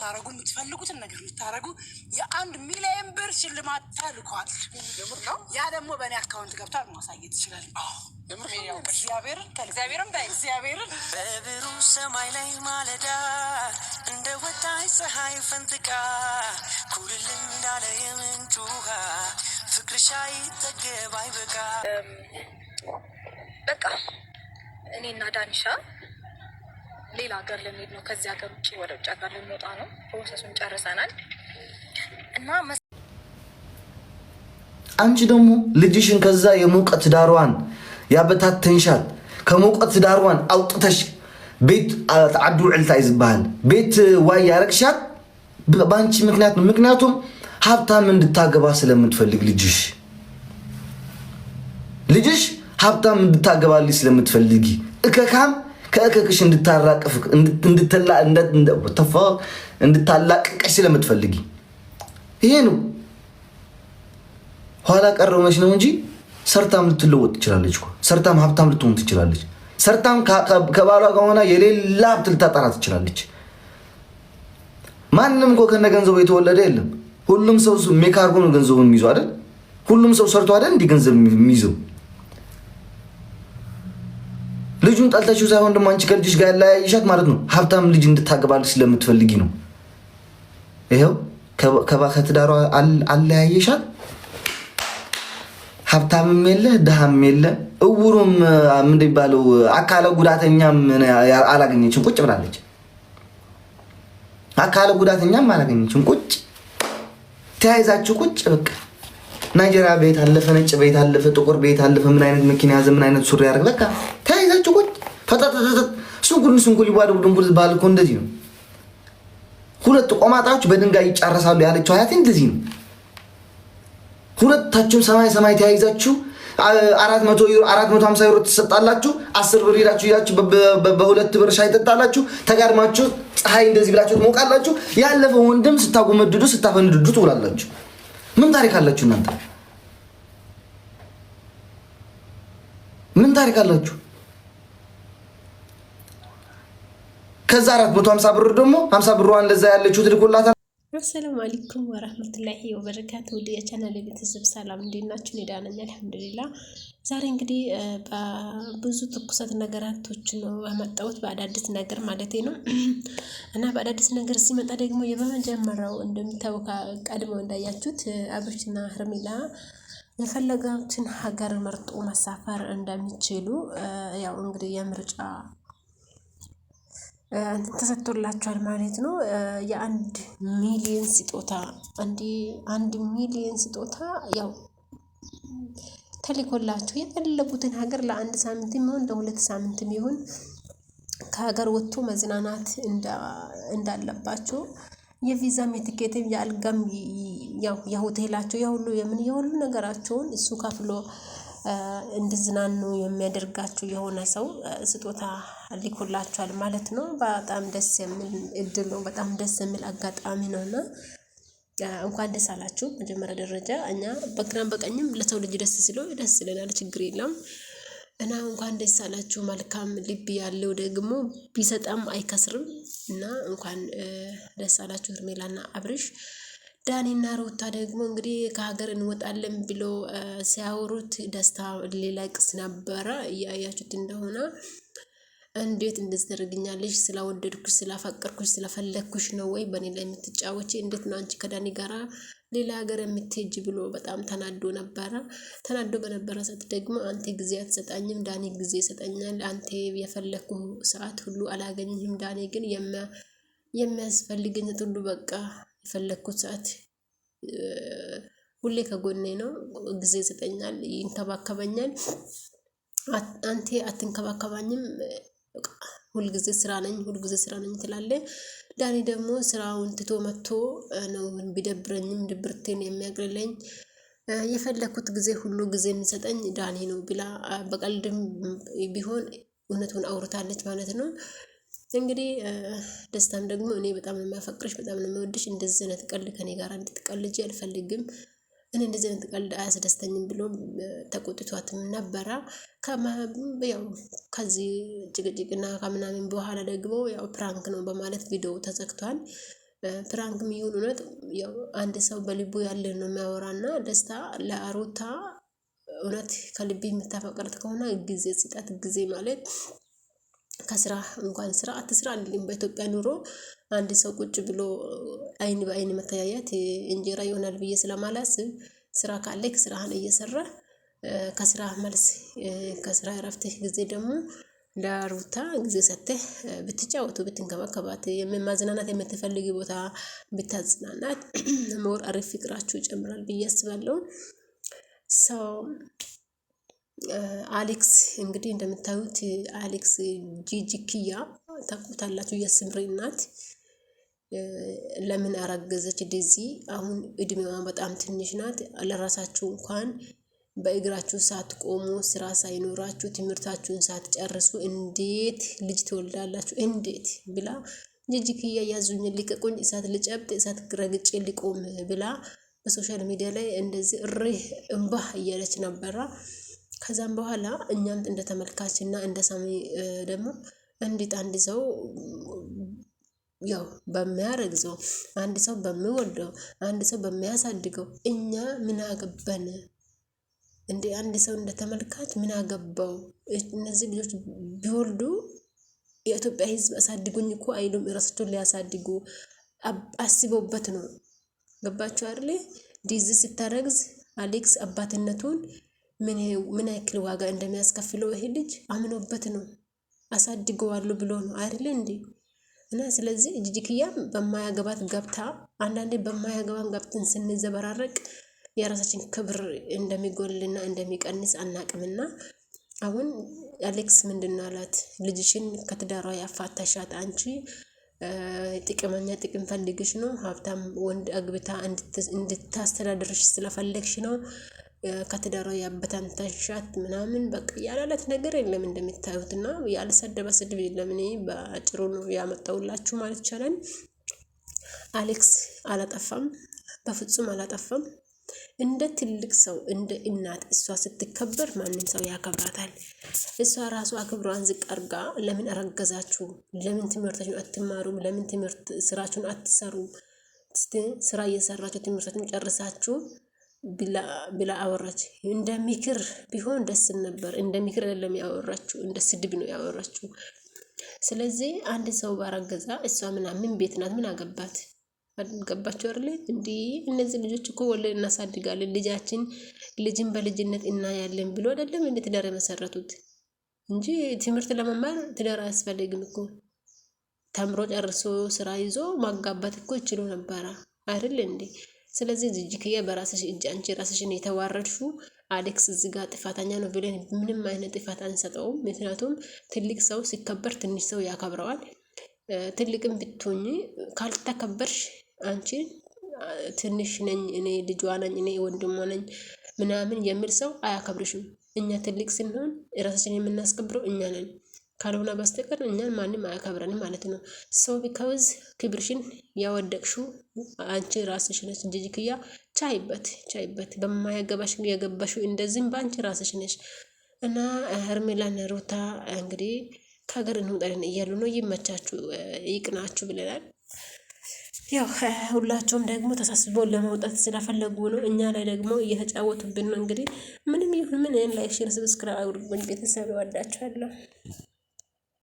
ታረጉ የምትፈልጉትን ነገር ልታረጉ የ1 ሚሊዮን ብር ሽልማት ተልኳል። ያ ደግሞ በእኔ አካውንት ገብቷል። ማሳየት ይችላል። እግዚአብሔርን በብሩ ሰማይ ላይ ማለዳ እንደ ወጣይ ፀሐይ ፈንጥቃ ኩልል እንዳለ የምንጭ ውሃ ፍቅርሽ አይጠገብ አይበቃ። በቃ እኔና ዳኒሻ ሌላ ሀገር ለሚሄድ ነው። ከዚህ ሀገር ውጭ ወደ ውጭ ሀገር ልንወጣ ነው። ፕሮሰሱን ጨርሰናል እና አንቺ ደግሞ ልጅሽን ከዛ የሙቀት ዳርዋን ያበታተንሻል። ከሙቀት ዳርዋን አውጥተሽ ቤት አዱ ዕልታ ይዝባል ቤት ዋይ ያረክሻል ባንቺ ምክንያት ነው። ምክንያቱም ሀብታም እንድታገባ ስለምትፈልግ ልጅሽ ሀብታም እንድታገባልሽ ስለምትፈልጊ እከካም ከእከክሽ እንድታላቅቅሽ ስለምትፈልጊ ይሄ ነው። ኋላ ቀረውነሽ ነው እንጂ ሰርታም ልትለወጥ ትችላለች እኮ። ሰርታም ሀብታም ልትሆን ትችላለች። ሰርታም ከባሏ ጋር ሆና የሌላ ሀብት ልታጣራ ትችላለች። ማንም እኮ ከነ ገንዘቡ የተወለደ የለም። ሁሉም ሰው ሜክ አድርጎ ነው ገንዘቡን የሚይዘው አይደል? ሁሉም ሰው ሰርቶ አይደል እንዲህ ገንዘብ የሚይዘው? ልጁን ጣልታችሁ ሳይሆን ደግሞ አንቺ ከልጅሽ ጋር ያለያይሻት ማለት ነው። ሀብታም ልጅ እንድታገባልሽ ስለምትፈልጊ ነው። ይሄው ከትዳሯ አለያየሻት። ሀብታምም የለ ድሃም የለ እውሩም ምንድን ይባለው አካለ ጉዳተኛም አላገኘችም። ቁጭ ብላለች። አካለ ጉዳተኛም አላገኘችም። ቁጭ ተያይዛችሁ ቁጭ በቃ ናይጄሪያ ቤት አለፈ፣ ነጭ ቤት አለፈ፣ ጥቁር ቤት አለፈ፣ ምን አይነት መኪና ያዘ፣ ምን አይነት ሱሪ ያደርግ በቃ ተያይዛችሁ ቁጭ ፈጣጣጣ ስንኩል ይዋደው ድንቡል ባልኮ እንደዚህ ነው። ሁለት ቆማጣዎች በድንጋይ ይጫረሳሉ ያለችው አያቴ እንደዚህ ነው። ሁለታችሁም ሰማይ ተያይዛችሁ 400 ዩሮ 450 ዩሮ ትሰጣላችሁ። 10 ብር ሄዳችሁ በ2 ብር ሻይ ጠጣላችሁ። ተጋድማችሁ ፀሐይ እንደዚህ ብላችሁ ትሞቃላችሁ። ያለፈው ወንድም ስታጎመድዱ ስታፈንድዱ ትውላላችሁ። ምን ታሪክ አላችሁ እናንተ? ምን ታሪክ አላችሁ? ከዛ 450 ብር ደግሞ 50 ብሯን ለዛ ያለችው ትልኩላታ። አሰላሙ አለይኩም ወራህመቱላሂ ወበረካቱ። ወደ የቻናል ቤተሰብ ሰላም እንዴት ናችሁ? እኔ ደህና ነኝ አልሐምዱሊላህ። ዛሬ እንግዲህ ብዙ ትኩሳት ነገራቶች ነው ያመጣሁት በአዳዲስ ነገር ማለት ነው። እና በአዳዲስ ነገር ሲመጣ ደግሞ የመጀመሪያው እንደምታውቃ ቀድሞ እንዳያችሁት አብርሽና ሄርሜላ የፈለጋችን ሀገር መርጦ መሳፈር እንደሚችሉ ያው እንግዲህ የምርጫ ተሰጥቶላቸዋል ማለት ነው። የ1 ሚሊዮን ስጦታ 1 ሚሊዮን ስጦታ ያው ተልኮላቸው የፈለጉትን ሀገር ለ1 ሳምንት ይሁን ለ2 ሳምንት ይሁን ከሀገር ወጥቶ መዝናናት እንዳለባቸው የቪዛም የቲኬትም የአልጋም ያው የሆቴላቸው የሁሉ ነገራቸውን እሱ ከፍሎ እንድዝናኑ የሚያደርጋቸው የሆነ ሰው ስጦታ ሊኮላቸዋል ማለት ነው። በጣም ደስ የሚል እድል ነው። በጣም ደስ የሚል አጋጣሚ ነውና እንኳን ደስ አላችሁ። መጀመሪያ ደረጃ እኛ በግራም በቀኝም ለሰው ልጅ ደስ ሲለው ደስ ይለናል፣ ችግር የለም እና እንኳን ደስ አላችሁ። መልካም ልብ ያለው ደግሞ ቢሰጣም አይከስርም እና እንኳን ደስ አላችሁ ሄርሜላና አብርሽ። ዳኒና ሩታ ደግሞ እንግዲህ ከሀገር እንወጣለን ብሎ ሲያወሩት ደስታ ሌላ ቅስ ነበረ። እያያችሁት እንደሆነ እንዴት እንደዚህ ታደርግኛለሽ? ስላወደድኩሽ ስላፈቀርኩሽ ስለፈለግኩሽ ነው ወይ በእኔ ላይ የምትጫወቺ? እንዴት ነው አንቺ ከዳኒ ጋራ ሌላ ሀገር የምትሄጂ ብሎ በጣም ተናዶ ነበረ። ተናዶ በነበረ ሰዓት ደግሞ አንተ ጊዜ አትሰጣኝም፣ ዳኒ ጊዜ ይሰጠኛል። አንተ የፈለግኩ ሰዓት ሁሉ አላገኝህም፣ ዳኒ ግን የሚያስፈልገኝ ሁሉ በቃ የፈለግኩት ሰዓት ሁሌ ከጎኔ ነው፣ ጊዜ ይሰጠኛል፣ ይንከባከበኛል። አንተ አትንከባከባኝም፣ ሁልጊዜ ስራ ነኝ ትላለ። ዳኒ ደግሞ ስራውን ትቶ መጥቶ ነው ቢደብረኝም ድብርቴን የሚያግልለኝ የፈለግኩት ጊዜ ሁሉ ጊዜ የሚሰጠኝ ዳኒ ነው ብላ በቀልድም ቢሆን እውነቱን አውርታለች ማለት ነው። እንግዲህ ደስታም ደግሞ እኔ በጣም ነው የሚያፈቅርሽ፣ በጣም ነው የሚወድሽ፣ እንደዚህ አይነት ቀልድ ከኔ ጋር እንድትቀልጂ አልፈልግም፣ እኔ እንደዚህ አይነት ቀልድ አያስደስተኝም ብሎ ተቆጥቷትም ነበረ። ያው ከዚህ ጭቅጭቅና ከምናምን በኋላ ደግሞ ያው ፕራንክ ነው በማለት ቪዲዮ ተዘግቷል። ፕራንክ የሚሆን እውነት ያው አንድ ሰው በልቡ ያለ ነው የሚያወራና ደስታ ለሩታ እውነት ከልብ የምታፈቅራት ከሆነ ጊዜ ስጣት። ጊዜ ማለት ከስራ እንኳን ስራ አትስራ አንልም። በኢትዮጵያ ኑሮ አንድ ሰው ቁጭ ብሎ አይን በአይን መተያየት እንጀራ ይሆናል ብዬ ስለማላስብ ስራ ካለክ ስራህን እየሰራ ከስራ መልስ ከስራ እረፍትህ ጊዜ ደግሞ ለሩታ ጊዜ ሰጥተህ ብትጫወቱ ብትንከባከባት ማዝናናት የምትፈልጊ ቦታ ብታዝናናት ሞር አሪፍ ፍቅራችሁ ይጨምራል ብዬ አስባለሁ። ሰው አሌክስ እንግዲህ እንደምታዩት አሌክስ ጂጂ ኪያ ታውቁታላችሁ፣ የስምሪ እናት ለምን አረገዘች? ዴዚ አሁን እድሜዋ በጣም ትንሽ ናት። ለራሳችሁ እንኳን በእግራችሁ ሳትቆሙ ስራ ሳይኖራችሁ ትምህርታችሁን ሳትጨርሱ እንዴት ልጅ ትወልዳላችሁ? እንዴት ብላ ጂጂ ኪያ ያዙኝ ልቀቁኝ፣ እሳት ልጨብጥ፣ እሳት ረግጬ ሊቆም ብላ በሶሻል ሚዲያ ላይ እንደዚህ እንባ እያለች ነበራ። ከዛም በኋላ እኛም እንደ ተመልካችና እንደ ሳሚ ደግሞ እንዴት አንድ ሰው ያው በሚያረግዘው አንድ ሰው በሚወልደው አንድ ሰው በሚያሳድገው እኛ ምን አገባን እንዴ? አንድ ሰው እንደ ተመልካች ምን አገባው? እነዚህ ልጆች ቢወልዱ የኢትዮጵያ ሕዝብ አሳድጉኝ እኮ አይሉም። እራሳቸውን ሊያሳድጉ አስበውበት ነው። ገባችሁ አይደል? ዲዚ ስታረግዝ አሌክስ አባትነቱን ምን ያክል ዋጋ እንደሚያስከፍለው ይሄ ልጅ አምኖበት ነው። አሳድገዋለሁ ብሎ ነው አይደል እንዴ? እና ስለዚህ ጂጂ ኪያም በማያገባት ገብታ አንዳንዴ በማያገባን ገብተን ስንዘበራረቅ የራሳችን ክብር እንደሚጎልና እንደሚቀንስ አናቅምና አሁን አሌክስ ምንድነው አላት? ልጅሽን ከትዳሯ ያፋታሻት አንቺ ጥቅመኛ ጥቅም ፈልግሽ ነው፣ ሀብታም ወንድ አግብታ እንድታስተዳድርሽ ስለፈለግሽ ነው ከትዳሯ ያበታተንሻት ምናምን በቃ ያላለት ነገር የለም እንደምታዩትና ያልሰደበ ስድብ የለም። እኔ በአጭሩ ነው ያመጣውላችሁ ማለት ይቻላል። አሌክስ አላጠፋም፣ በፍጹም አላጠፋም። እንደ ትልቅ ሰው እንደ እናት እሷ ስትከበር ማንም ሰው ያከብራታል። እሷ ራሱ አክብሯን ዝቅ አርጋ ለምን አረገዛችሁ? ለምን ትምህርታችሁን አትማሩም? ለምን ትምህርት ስራችሁን አትሰሩም? ስራ እየሰራችሁ ትምህርታችሁን ጨርሳችሁ ብላ አወራች። እንደ ምክር ቢሆን ደስ ነበር። እንደ ምክር አይደለም ያወራችሁ፣ እንደ ስድብ ነው ያወራችሁ። ስለዚህ አንድ ሰው ባረገዛ እሷ ምን ቤት ናት? ምን አገባት? ገባችሁ አይደል? እንዲህ እነዚህ ልጆች እኮ ወለድ እናሳድጋለን ልጅን በልጅነት እናያለን ብሎ አይደለም እንደ ትዳር የመሰረቱት እንጂ ትምህርት ለመማር ትዳር አያስፈልግም እኮ። ተምሮ ጨርሶ ስራ ይዞ ማጋባት እኮ ይችሉ ነበረ አይደል እንዴ? ስለዚህ ጂጂ ኪያ በራስሽ እጅ አንቺ ራስሽን የተዋረድሹ አሌክስ እዚህ ጋር ጥፋተኛ ነው ብለን ምንም አይነት ጥፋት አንሰጠውም። ምክንያቱም ትልቅ ሰው ሲከበር ትንሽ ሰው ያከብረዋል። ትልቅም ብትሆኚ ካልተከበርሽ አንቺ ትንሽ ነኝ እኔ ልጇ ነኝ እኔ ወንድሟ ነኝ ምናምን የሚል ሰው አያከብርሽም። እኛ ትልቅ ስንሆን ራሳችን የምናስከብረው እኛ ነን። ካልሆነ በስተቀር እኛን ማንም አያከብረንም ማለት ነው። ሰው ቢካውዝ ክብርሽን ያወደቅሽው አንቺ ራስሽ ነሽ። ጂጂ ኪያ ቻይበት በማያገባሽ የገባሽው እንደዚህም በአንቺ ራስሽ ነሽ። እና ሄርሜላና ሩታ እንግዲህ ከሀገር እንውጣለን እያሉ ነው። ይመቻችሁ ይቅናችሁ ብለናል። ያው ሁላቸውም ደግሞ ተሳስበው ለመውጣት ስለፈለጉ ነው። እኛ ላይ ደግሞ እየተጫወቱብን ነው። እንግዲህ ምንም ይሁን ምን ላይክ፣ ሼር፣ ሰብስክራይብ አድርጉኝ ቤተሰብ። እወዳችኋለሁ።